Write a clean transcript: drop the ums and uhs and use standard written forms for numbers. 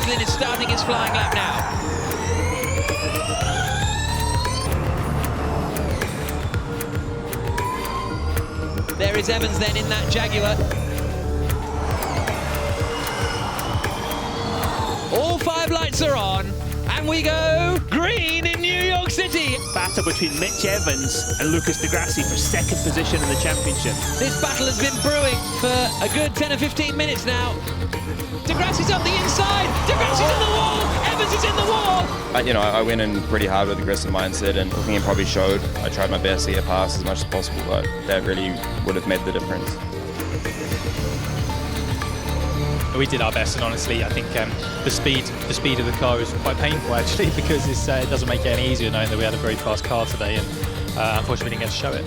Lynn is starting his flying lap now. There is Evans then in that Jaguar. All 5 lights are on, and we go green in New York City. Battle between Mitch Evans and Lucas Di Grassi for 2nd position in the championship. This battle has been brewing for a good 10 or 15 minutes now. Di Grassi's up the inside. Di Grassi's in the wall. Evans is in the wall. I went in pretty hard with aggressive mindset, and looking, it probably showed. I tried my best to get past as much as possible, but that really would have made the difference. We did our best, and honestly, I think the speed of the car is quite painful actually, because it doesn't make it any easier knowing that we had a very fast car today, and unfortunately we didn't get to show it.